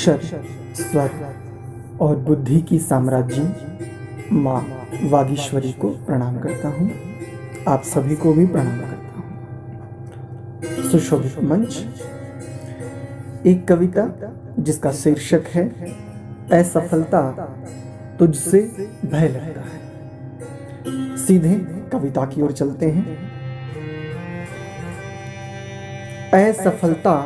अक्षर, स्वर और बुद्धि की साम्राज्य माँ वागीश्वरी को प्रणाम करता हूँ। आप सभी को भी प्रणाम करता हूँ। सुशोभित मंच, एक कविता जिसका शीर्षक है असफलता तुझसे भय लगता है। सीधे कविता की ओर चलते हैं। असफलता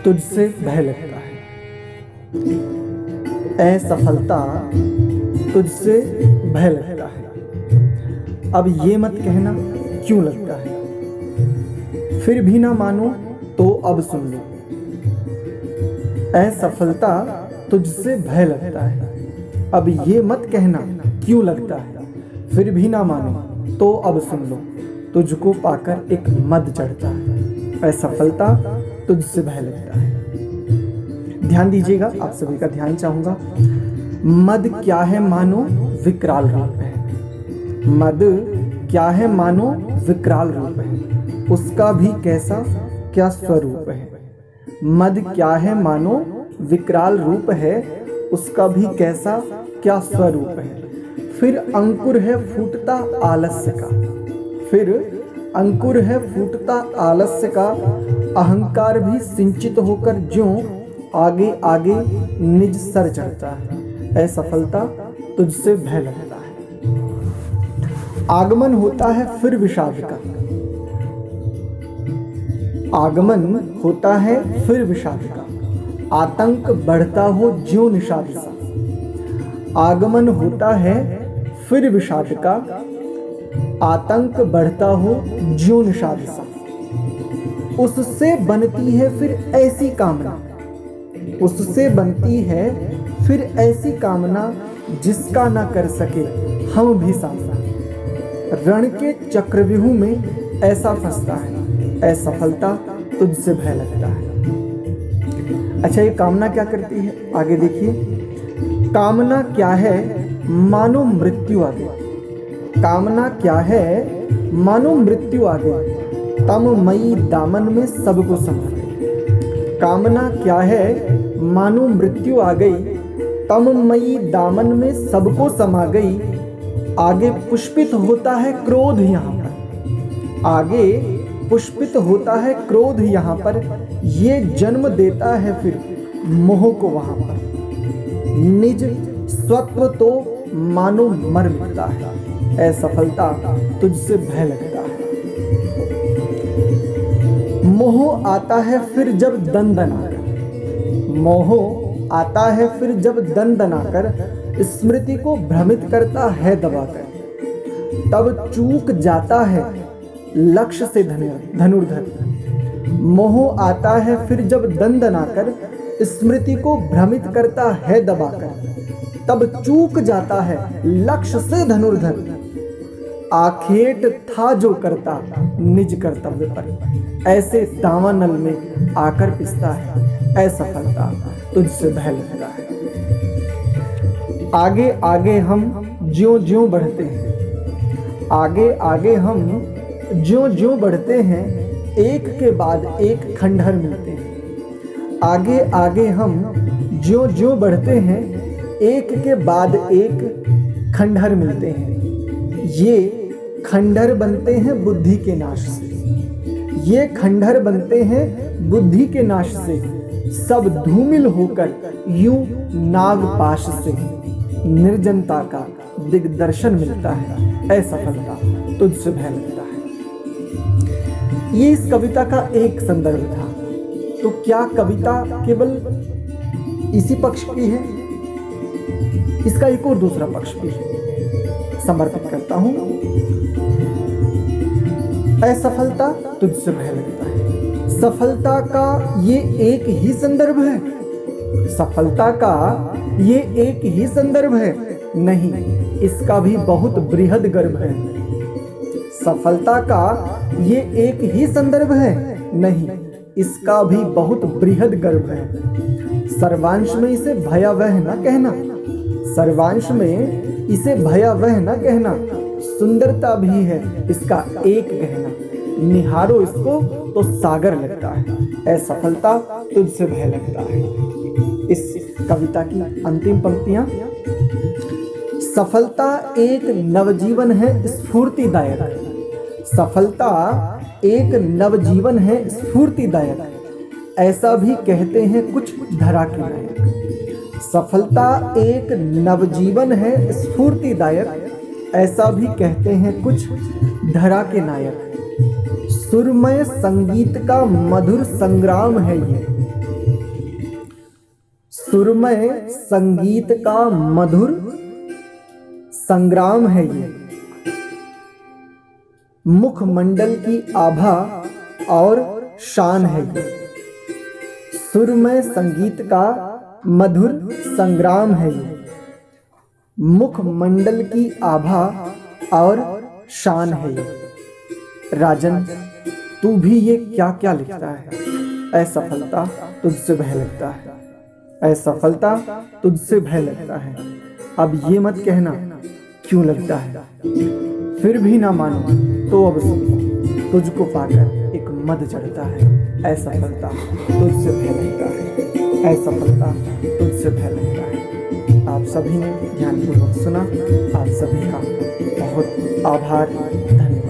तुझसे भय लगता है, असफलता तुझसे भय लगता है। अब ये मत कहना क्यों लगता है, फिर भी ना मानो तो अब सुन लो। असफलता तुझसे भय लगता है, अब ये मत कहना क्यों लगता है, फिर भी ना मानो तो अब सुन लो। तुझको पाकर एक मद चढ़ता है, असफलता तुझसे भय लगता है। ध्यान दीजिएगा, आप सभी का ध्यान चाहूंगा। मद क्या है मानो विकराल रूप है, मद क्या है मानो विकराल रूप है, उसका भी कैसा क्या स्वरूप है। मद क्या है मानो विकराल रूप है, उसका भी कैसा क्या स्वरूप है। फिर अंकुर है फूटता आलस्य का, फिर अंकुर है फूटता आलस्य का, अहंकार भी सिंचित होकर ज्यों आगे आगे निज सर चढ़ता है। असफलता तुझसे भय लगता है। आगमन होता है फिर विषाद का, आगमन होता है फिर विषाद का, आतंक बढ़ता हो ज्यों निषाद सा। आगमन होता है फिर विषाद का, आतंक बढ़ता हो ज्यों निषाद सा। उससे बनती है फिर ऐसी कामना, उससे बनती है फिर ऐसी कामना, जिसका ना कर सके हम भी सामना। रण के चक्रव्यूह में ऐसा फंसता है, असफलता तुझसे भय लगता है। अच्छा, ये कामना क्या करती है, आगे देखिए। कामना क्या है मानो मृत्यु आगे, कामना क्या है मानो मृत्यु आगे, तममयी दामन में सबको समा गई। कामना क्या है मानो मृत्यु आ गई, तममयी दामन में सबको समा गई। आगे पुष्पित होता है क्रोध यहाँ पर, आगे पुष्पित होता है क्रोध यहाँ पर, ये जन्म देता है फिर मोह को वहाँ पर। निज स्वत्व तो मानो मर मिटता है, असफलता तुझसे भय लगता है। मोह आता है फिर जब दंदनाकर, मोह आता है फिर जब दंदनाकर, स्मृति को भ्रमित करता है दबाकर। तब चूक जाता है लक्ष्य से धनुर्धर। मोह आता है फिर जब दंदनाकर, स्मृति को भ्रमित करता है दबाकर। तब चूक जाता है लक्ष्य से धनुर्धर। आखेट था जो करता निज कर्तव्य पर, ऐसे दावानल में आकर पिसता है, असफलता तुझसे भय लगता है। आगे आगे हम ज्यों ज्यों बढ़ते हैं, आगे आगे हम ज्यों ज्यों बढ़ते हैं, एक के बाद एक खंडहर मिलते हैं। आगे आगे हम ज्यों ज्यों बढ़ते हैं, एक के बाद एक खंडहर मिलते हैं। ये खंडहर बनते हैं बुद्धि के नाश से, ये खंडहर बनते हैं बुद्धि के नाश से। सब धूमिल होकर यूं नागपाश से, निर्जनता का दिग्दर्शन मिलता है, असफलता तुझसे भय लगता है। ये इस कविता का एक संदर्भ था। तो क्या कविता केवल इसी पक्ष की है? इसका एक और दूसरा पक्ष भी समर्पित करता हूं। असफलता तुझसे भय लगता है, सफलता का ये एक ही संदर्भ है, सफलता का ये एक ही संदर्भ है, नहीं, इसका भी बहुत बृहद गर्भ है। सफलता का ये एक ही संदर्भ है, नहीं, इसका भी बहुत बृहद गर्भ है। सर्वांश में इसे भयावह न कहना, सर्वांश में इसे भयावह न कहना, सुंदरता भी है इसका एक गहना। निहारो इसको तो सागर लगता है, असफलता तुझसे भय लगता है। इस कविता की अंतिम पंक्तियां। सफलता एक नवजीवन है स्फूर्तिदायक। सफलता एक नवजीवन है स्फूर्तिदायक, ऐसा भी कहते हैं कुछ धरा के नायक। सफलता एक नवजीवन है स्फूर्तिदायक, ऐसा भी कहते हैं कुछ धरा के नायक। सुरमय संगीत का मधुर संग्राम है ये। सुरमय संगीत का मधुर संग्राम है ये। मुखमंडल की आभा और शान है ये। सुरमय संगीत का मधुर संग्राम है ये। मुखमंडल की आभा और शान है ये। राजन, तू भी ये क्या क्या लिखता है। असफलता तुझसे भय लगता है। असफलता तुझसे भय लगता है। अब ये मत कहना क्यों लगता है। फिर भी ना मानो तो अब सुनो, तुझको पाकर एक मद चढ़ता है। असफलता तुझसे भय लगता है। असफलता तुझसे भय लगता है। आप सभी ने ध्यानपूर्वक सुना। आप सभी का बहुत आभार, धन्यवाद।